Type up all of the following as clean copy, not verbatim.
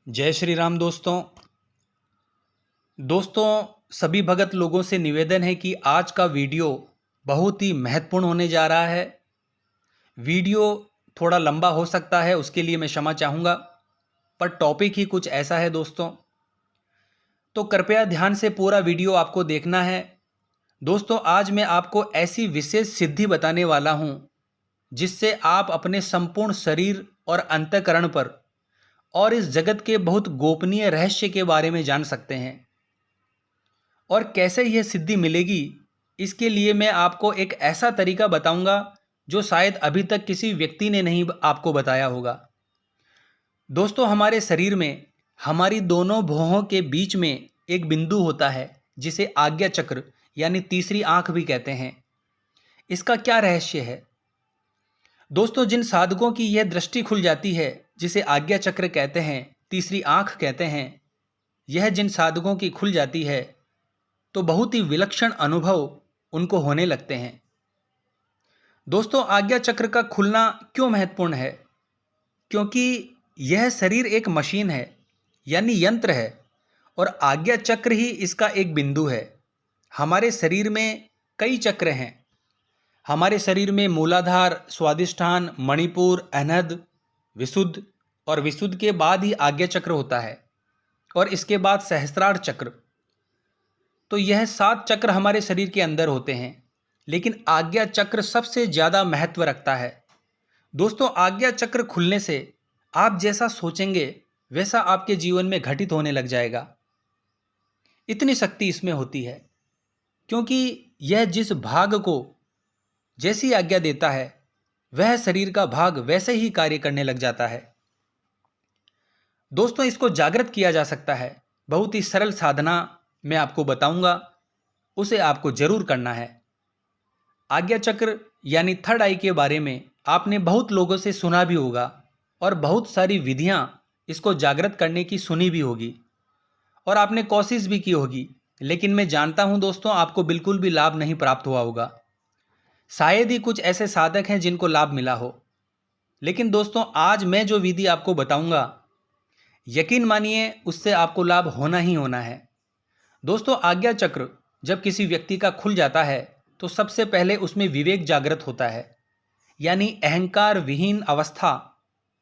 जय श्री राम दोस्तों। सभी भगत लोगों से निवेदन है कि आज का वीडियो बहुत ही महत्वपूर्ण होने जा रहा है। वीडियो थोड़ा लंबा हो सकता है, उसके लिए मैं क्षमा चाहूँगा, पर टॉपिक ही कुछ ऐसा है दोस्तों, तो कृपया ध्यान से पूरा वीडियो आपको देखना है। दोस्तों, आज मैं आपको ऐसी विशेष सिद्धि बताने वाला हूँ जिससे आप अपने संपूर्ण शरीर और अंतःकरण पर और इस जगत के बहुत गोपनीय रहस्य के बारे में जान सकते हैं। और कैसे यह सिद्धि मिलेगी, इसके लिए मैं आपको एक ऐसा तरीका बताऊंगा जो शायद अभी तक किसी व्यक्ति ने नहीं आपको बताया होगा। दोस्तों, हमारे शरीर में हमारी दोनों भौहों के बीच में एक बिंदु होता है जिसे आज्ञा चक्र यानी तीसरी आंख भी कहते हैं। इसका क्या रहस्य है दोस्तों? जिन साधकों की यह दृष्टि खुल जाती है, जिसे आज्ञा चक्र कहते हैं, तीसरी आंख कहते हैं, यह जिन साधकों की खुल जाती है तो बहुत ही विलक्षण अनुभव उनको होने लगते हैं। दोस्तों, आज्ञा चक्र का खुलना क्यों महत्वपूर्ण है? क्योंकि यह शरीर एक मशीन है यानी यंत्र है और आज्ञा चक्र ही इसका एक बिंदु है। हमारे शरीर में कई चक्र हैं। हमारे शरीर में मूलाधार, स्वादिष्ठान, मणिपुर, अनहद, विशुद्ध और विशुद्ध के बाद ही आज्ञा चक्र होता है और इसके बाद सहस्त्रार चक्र। तो यह 7 चक्र हमारे शरीर के अंदर होते हैं, लेकिन आज्ञा चक्र सबसे ज़्यादा महत्व रखता है। दोस्तों, आज्ञा चक्र खुलने से आप जैसा सोचेंगे वैसा आपके जीवन में घटित होने लग जाएगा। इतनी शक्ति इसमें होती है क्योंकि यह जिस भाग को जैसी आज्ञा देता है वह शरीर का भाग वैसे ही कार्य करने लग जाता है। दोस्तों, इसको जागृत किया जा सकता है। बहुत ही सरल साधना मैं आपको बताऊंगा, उसे आपको जरूर करना है। आज्ञा चक्र यानी थर्ड आई के बारे में आपने बहुत लोगों से सुना भी होगा और बहुत सारी विधियां इसको जागृत करने की सुनी भी होगी और आपने कोशिश भी की होगी, लेकिन मैं जानता हूं दोस्तों, आपको बिल्कुल भी लाभ नहीं प्राप्त हुआ होगा। शायद ही कुछ ऐसे साधक हैं जिनको लाभ मिला हो। लेकिन दोस्तों, आज मैं जो विधि आपको बताऊंगा, यकीन मानिए उससे आपको लाभ होना ही होना है। दोस्तों, आज्ञा चक्र जब किसी व्यक्ति का खुल जाता है तो सबसे पहले उसमें विवेक जागृत होता है, यानी अहंकार विहीन अवस्था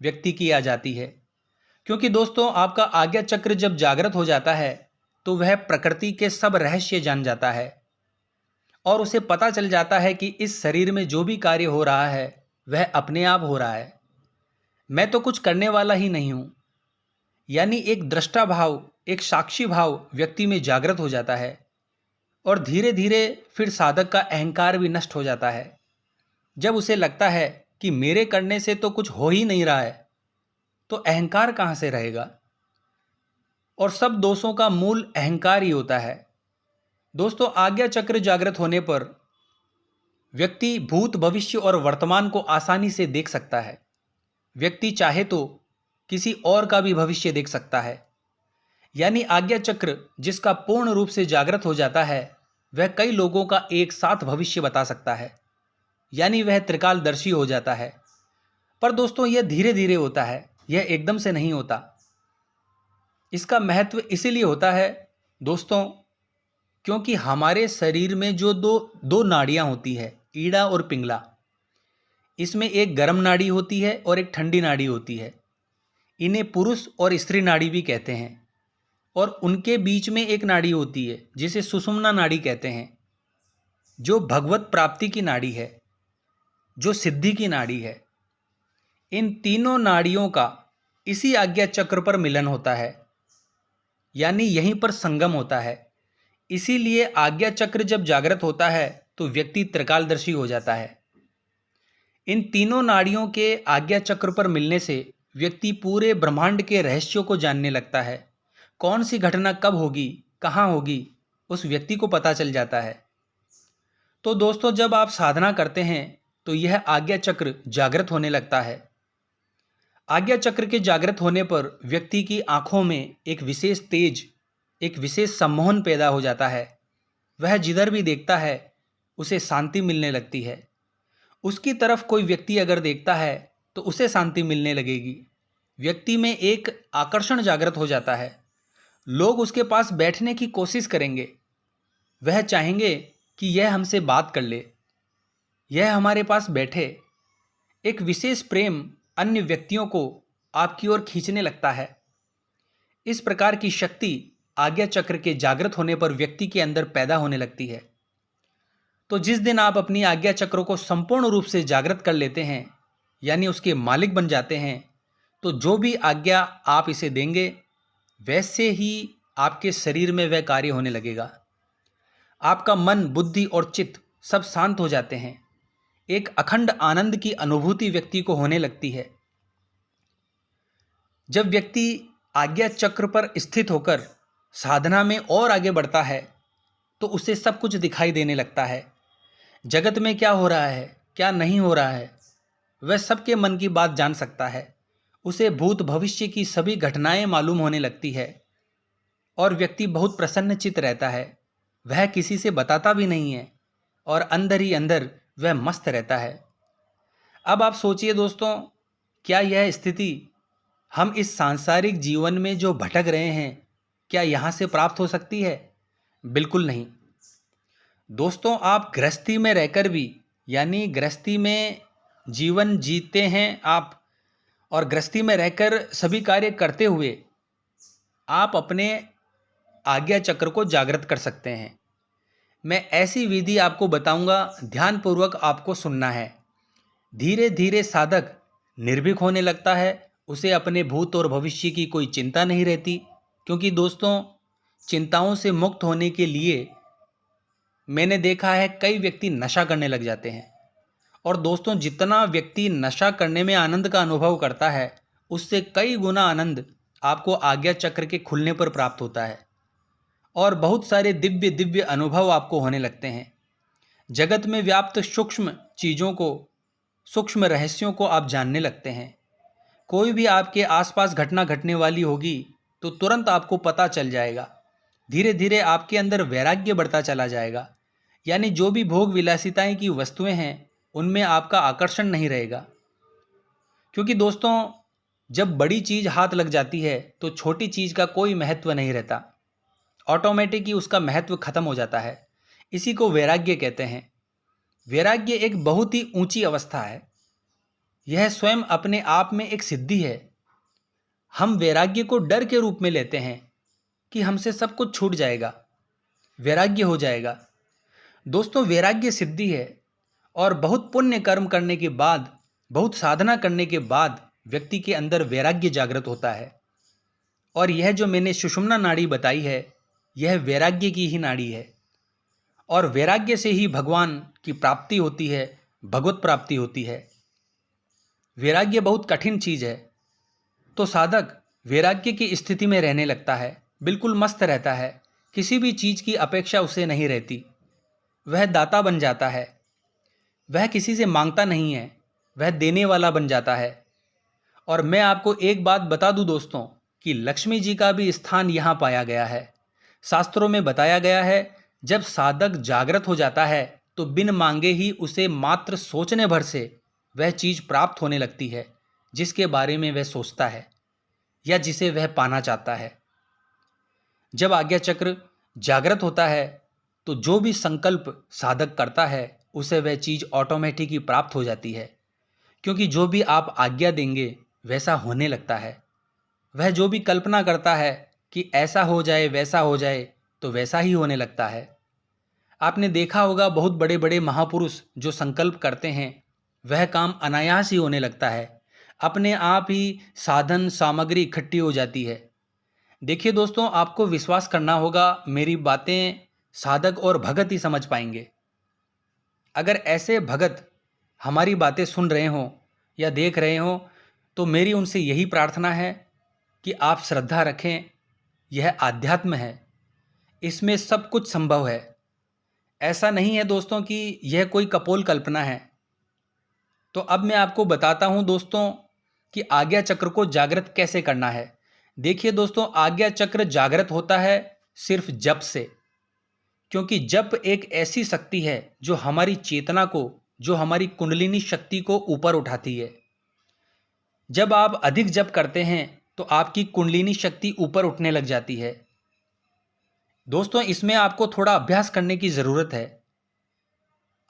व्यक्ति की आ जाती है। क्योंकि दोस्तों, आपका आज्ञा चक्र जब जागृत हो जाता है तो वह प्रकृति के सब रहस्य जान जाता है और उसे पता चल जाता है कि इस शरीर में जो भी कार्य हो रहा है वह अपने आप हो रहा है, मैं तो कुछ करने वाला ही नहीं हूं। यानी एक दृष्टा भाव, एक साक्षी भाव व्यक्ति में जागृत हो जाता है और धीरे धीरे फिर साधक का अहंकार भी नष्ट हो जाता है। जब उसे लगता है कि मेरे करने से तो कुछ हो ही नहीं रहा है, तो अहंकार कहाँ से रहेगा? और सब दोषों का मूल अहंकार ही होता है। दोस्तों, आज्ञा चक्र जागृत होने पर व्यक्ति भूत, भविष्य और वर्तमान को आसानी से देख सकता है। व्यक्ति चाहे तो किसी और का भी भविष्य देख सकता है। यानी आज्ञा चक्र जिसका पूर्ण रूप से जागृत हो जाता है वह कई लोगों का एक साथ भविष्य बता सकता है, यानी वह त्रिकालदर्शी हो जाता है। पर दोस्तों, यह धीरे धीरे होता है, यह एकदम से नहीं होता। इसका महत्व इसीलिए होता है दोस्तों, क्योंकि हमारे शरीर में जो दो नाड़ियां होती है, ईड़ा और पिंगला, इसमें एक गर्म नाड़ी होती है और एक ठंडी नाड़ी होती है। इन्हें पुरुष और स्त्री नाड़ी भी कहते हैं। और उनके बीच में एक नाड़ी होती है जिसे सुषुम्ना नाड़ी कहते हैं, जो भगवत प्राप्ति की नाड़ी है, जो सिद्धि की नाड़ी है। इन तीनों नाड़ियों का इसी आज्ञा चक्र पर मिलन होता है, यानी यहीं पर संगम होता है। इसीलिए आज्ञा चक्र जब जागृत होता है तो व्यक्ति त्रिकालदर्शी हो जाता है। इन तीनों नाड़ियों के आज्ञा चक्र पर मिलने से व्यक्ति पूरे ब्रह्मांड के रहस्यों को जानने लगता है। कौन सी घटना कब होगी, कहाँ होगी, उस व्यक्ति को पता चल जाता है। तो दोस्तों, जब आप साधना करते हैं तो यह आज्ञा चक्र जागृत होने लगता है। आज्ञा चक्र के जागृत होने पर व्यक्ति की आंखों में एक विशेष तेज, एक विशेष सम्मोहन पैदा हो जाता है। वह जिधर भी देखता है उसे शांति मिलने लगती है। उसकी तरफ कोई व्यक्ति अगर देखता है तो उसे शांति मिलने लगेगी। व्यक्ति में एक आकर्षण जागृत हो जाता है। लोग उसके पास बैठने की कोशिश करेंगे। वह चाहेंगे कि यह हमसे बात कर ले, यह हमारे पास बैठे। एक विशेष प्रेम अन्य व्यक्तियों को आपकी ओर खींचने लगता है। इस प्रकार की शक्ति आज्ञा चक्र के जागृत होने पर व्यक्ति के अंदर पैदा होने लगती है। तो जिस दिन आप अपनी आज्ञा चक्र को संपूर्ण रूप से जागृत कर लेते हैं, यानी उसके मालिक बन जाते हैं, तो जो भी आज्ञा आप इसे देंगे वैसे ही आपके शरीर में वह कार्य होने लगेगा। आपका मन, बुद्धि और चित्त सब शांत हो जाते हैं। एक अखंड आनंद की अनुभूति व्यक्ति को होने लगती है। जब व्यक्ति आज्ञा चक्र पर स्थित होकर साधना में और आगे बढ़ता है तो उसे सब कुछ दिखाई देने लगता है। जगत में क्या हो रहा है, क्या नहीं हो रहा है, वह सबके मन की बात जान सकता है। उसे भूत भविष्य की सभी घटनाएं मालूम होने लगती है और व्यक्ति बहुत प्रसन्नचित्त रहता है। वह किसी से बताता भी नहीं है और अंदर ही अंदर वह मस्त रहता है। अब आप सोचिए दोस्तों, क्या यह स्थिति हम इस सांसारिक जीवन में जो भटक रहे हैं, क्या यहाँ से प्राप्त हो सकती है? बिल्कुल नहीं। दोस्तों, आप गृहस्थी में रहकर भी, यानी गृहस्थी में जीवन जीते हैं आप, और गृहस्थी में रहकर सभी कार्य करते हुए आप अपने आज्ञा चक्र को जागृत कर सकते हैं। मैं ऐसी विधि आपको बताऊंगा, ध्यानपूर्वक आपको सुनना है। धीरे धीरे साधक निर्भीक होने लगता है। उसे अपने भूत और भविष्य की कोई चिंता नहीं रहती, क्योंकि दोस्तों, चिंताओं से मुक्त होने के लिए मैंने देखा है कई व्यक्ति नशा करने लग जाते हैं। और दोस्तों, जितना व्यक्ति नशा करने में आनंद का अनुभव करता है, उससे कई गुना आनंद आपको आज्ञा चक्र के खुलने पर प्राप्त होता है और बहुत सारे दिव्य दिव्य अनुभव आपको होने लगते हैं। जगत में व्याप्त सूक्ष्म चीज़ों को, सूक्ष्म रहस्यों को आप जानने लगते हैं। कोई भी आपके आसपास घटना घटने वाली होगी तो तुरंत आपको पता चल जाएगा। धीरे धीरे आपके अंदर वैराग्य बढ़ता चला जाएगा, यानी जो भी भोग विलासिताएं की वस्तुएं हैं उनमें आपका आकर्षण नहीं रहेगा। क्योंकि दोस्तों, जब बड़ी चीज़ हाथ लग जाती है तो छोटी चीज़ का कोई महत्व नहीं रहता, ऑटोमेटिक ही उसका महत्व खत्म हो जाता है। इसी को वैराग्य कहते हैं। वैराग्य एक बहुत ही ऊंची अवस्था है। यह स्वयं अपने आप में एक सिद्धि है। हम वैराग्य को डर के रूप में लेते हैं कि हमसे सब कुछ छूट जाएगा, वैराग्य हो जाएगा। दोस्तों, वैराग्य सिद्धि है और बहुत पुण्य कर्म करने के बाद, बहुत साधना करने के बाद व्यक्ति के अंदर वैराग्य जागृत होता है। और यह जो मैंने सुषुम्ना नाड़ी बताई है, यह वैराग्य की ही नाड़ी है। और वैराग्य से ही भगवान की प्राप्ति होती है, भगवत प्राप्ति होती है। वैराग्य बहुत कठिन चीज़ है। तो साधक वैराग्य की स्थिति में रहने लगता है, बिल्कुल मस्त रहता है, किसी भी चीज़ की अपेक्षा उसे नहीं रहती। वह दाता बन जाता है। वह किसी से मांगता नहीं है, वह देने वाला बन जाता है। और मैं आपको एक बात बता दूं दोस्तों, कि लक्ष्मी जी का भी स्थान यहाँ पाया गया है। शास्त्रों में बताया गया है, जब साधक जागृत हो जाता है तो बिन मांगे ही उसे मात्र सोचने भर से वह चीज़ प्राप्त होने लगती है जिसके बारे में वह सोचता है या जिसे वह पाना चाहता है। जब आज्ञा चक्र जागृत होता है तो जो भी संकल्प साधक करता है उसे वह चीज़ ऑटोमेटिक ही प्राप्त हो जाती है, क्योंकि जो भी आप आज्ञा देंगे वैसा होने लगता है। वह जो भी कल्पना करता है कि ऐसा हो जाए, वैसा हो जाए, तो वैसा ही होने लगता है। आपने देखा होगा, बहुत बड़े बड़े महापुरुष जो संकल्प करते हैं वह काम अनायास ही होने लगता है। अपने आप ही साधन सामग्री इकट्ठी हो जाती है। देखिए दोस्तों, आपको विश्वास करना होगा, मेरी बातें साधक और भगत ही समझ पाएंगे। अगर ऐसे भगत हमारी बातें सुन रहे हों या देख रहे हों तो मेरी उनसे यही प्रार्थना है कि आप श्रद्धा रखें। यह आध्यात्म है, इसमें सब कुछ संभव है। ऐसा नहीं है दोस्तों कि यह कोई कपोल कल्पना है। तो अब मैं आपको बताता हूं दोस्तों कि आज्ञा चक्र को जागृत कैसे करना है। देखिए दोस्तों, आज्ञा चक्र जागृत होता है सिर्फ जप से, क्योंकि जप एक ऐसी शक्ति है जो हमारी चेतना को, जो हमारी कुंडलिनी शक्ति को ऊपर उठाती है। जब आप अधिक जप करते हैं तो आपकी कुंडलिनी शक्ति ऊपर उठने लग जाती है। दोस्तों, इसमें आपको थोड़ा अभ्यास करने की ज़रूरत है।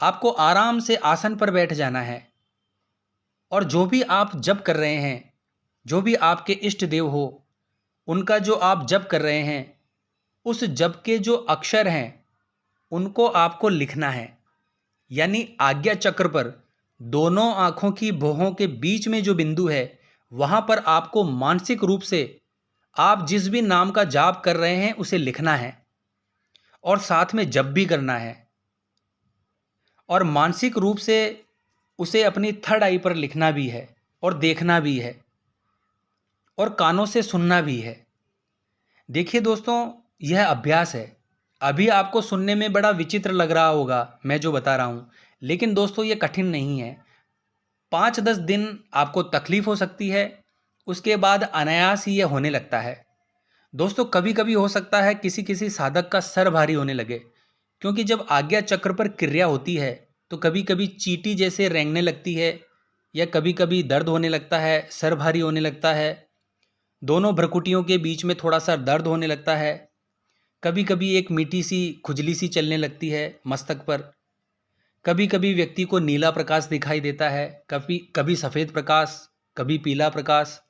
आपको आराम से आसन पर बैठ जाना है और जो भी आप जप कर रहे हैं, जो भी आपके इष्ट देव हो, उनका जो आप जप कर रहे हैं, उस जप के जो अक्षर हैं उनको आपको लिखना है। यानी आज्ञा चक्र पर दोनों आँखों की भौहों के बीच में जो बिंदु है, वहाँ पर आपको मानसिक रूप से आप जिस भी नाम का जाप कर रहे हैं उसे लिखना है और साथ में जप भी करना है और मानसिक रूप से उसे अपनी थर्ड आई पर लिखना भी है और देखना भी है और कानों से सुनना भी है। देखिए दोस्तों, यह अभ्यास है। अभी आपको सुनने में बड़ा विचित्र लग रहा होगा मैं जो बता रहा हूँ, लेकिन दोस्तों ये कठिन नहीं है। 5-10 दिन आपको तकलीफ हो सकती है, उसके बाद अनायास ही यह होने लगता है। दोस्तों, कभी कभी हो सकता है किसी किसी साधक का सर भारी होने लगे, क्योंकि जब आज्ञा चक्र पर क्रिया होती है तो कभी कभी चींटी जैसे रेंगने लगती है या कभी कभी दर्द होने लगता है, सर भारी होने लगता है, दोनों भ्रकुटियों के बीच में थोड़ा सा दर्द होने लगता है, कभी कभी एक मीठी सी खुजली सी चलने लगती है मस्तक पर, कभी कभी व्यक्ति को नीला प्रकाश दिखाई देता है, कभी कभी सफ़ेद प्रकाश, कभी पीला प्रकाश।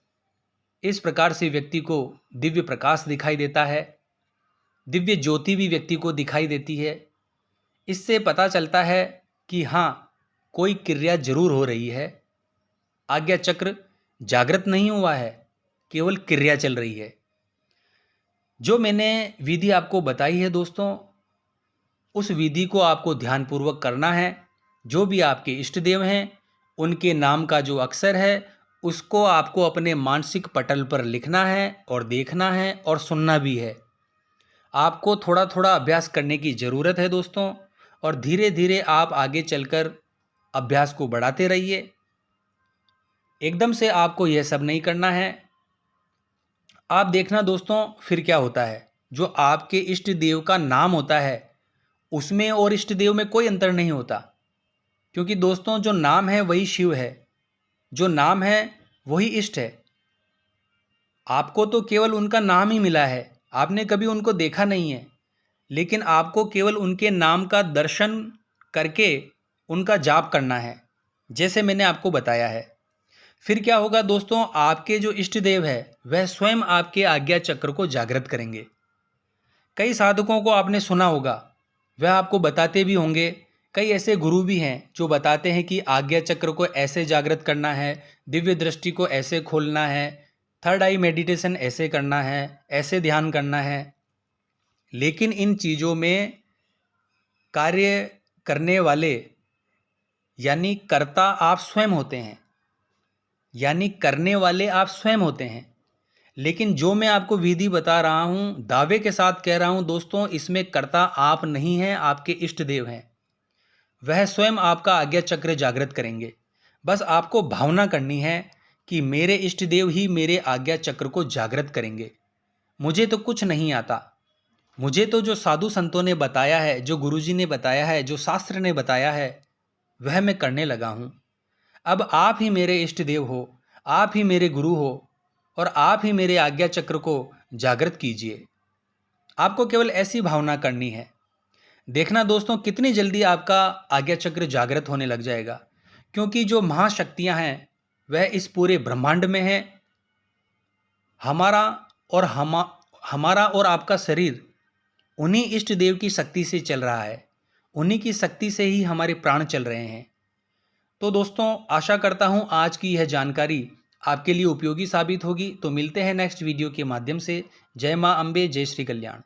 इस प्रकार से व्यक्ति को दिव्य प्रकाश दिखाई देता है, दिव्य ज्योति भी व्यक्ति को दिखाई देती है। इससे पता चलता है कि हाँ, कोई क्रिया जरूर हो रही है। आज्ञा चक्र जागृत नहीं हुआ है, केवल क्रिया चल रही है। जो मैंने विधि आपको बताई है दोस्तों, उस विधि को आपको ध्यानपूर्वक करना है। जो भी आपके इष्ट देव हैं, उनके नाम का जो अक्षर है उसको आपको अपने मानसिक पटल पर लिखना है और देखना है और सुनना भी है। आपको थोड़ा थोड़ा अभ्यास करने की ज़रूरत है दोस्तों, और धीरे धीरे आप आगे चलकर अभ्यास को बढ़ाते रहिए। एकदम से आपको यह सब नहीं करना है। आप देखना दोस्तों फिर क्या होता है। जो आपके इष्ट देव का नाम होता है उसमें और इष्ट देव में कोई अंतर नहीं होता, क्योंकि दोस्तों जो नाम है वही शिव है, जो नाम है वही इष्ट है। आपको तो केवल उनका नाम ही मिला है, आपने कभी उनको देखा नहीं है, लेकिन आपको केवल उनके नाम का दर्शन करके उनका जाप करना है, जैसे मैंने आपको बताया है। फिर क्या होगा दोस्तों, आपके जो इष्ट देव है वह स्वयं आपके आज्ञा चक्र को जागृत करेंगे। कई साधकों को आपने सुना होगा, वह आपको बताते भी होंगे। कई ऐसे गुरु भी हैं जो बताते हैं कि आज्ञा चक्र को ऐसे जागृत करना है, दिव्य दृष्टि को ऐसे खोलना है, थर्ड आई मेडिटेशन ऐसे करना है, ऐसे ध्यान करना है। लेकिन इन चीज़ों में कार्य करने वाले यानी कर्ता आप स्वयं होते हैं, यानी करने वाले आप स्वयं होते हैं। लेकिन जो मैं आपको विधि बता रहा हूँ, दावे के साथ कह रहा हूँ दोस्तों, इसमें कर्ता आप नहीं हैं, आपके इष्ट देव हैं। वह स्वयं आपका आज्ञा चक्र जागृत करेंगे। बस आपको भावना करनी है कि मेरे इष्ट देव ही मेरे आज्ञा चक्र को जागृत करेंगे। मुझे तो कुछ नहीं आता, मुझे तो जो साधु संतों ने बताया है, जो गुरुजी ने बताया है, जो शास्त्र ने बताया है, वह मैं करने लगा हूँ। अब आप ही मेरे इष्ट देव हो, आप ही मेरे गुरु हो और आप ही मेरे आज्ञा चक्र को जागृत कीजिए। आपको केवल ऐसी भावना करनी है। देखना दोस्तों कितनी जल्दी आपका आज्ञा चक्र जागृत होने लग जाएगा, क्योंकि जो महाशक्तियां हैं वह इस पूरे ब्रह्मांड में है। हमारा और आपका शरीर उन्हीं इष्ट देव की शक्ति से चल रहा है, उन्हीं की शक्ति से ही हमारे प्राण चल रहे हैं। तो दोस्तों आशा करता हूँ आज की यह जानकारी आपके लिए उपयोगी साबित होगी। तो मिलते हैं नेक्स्ट वीडियो के माध्यम से। जय माँ अम्बे, जय श्री कल्याण।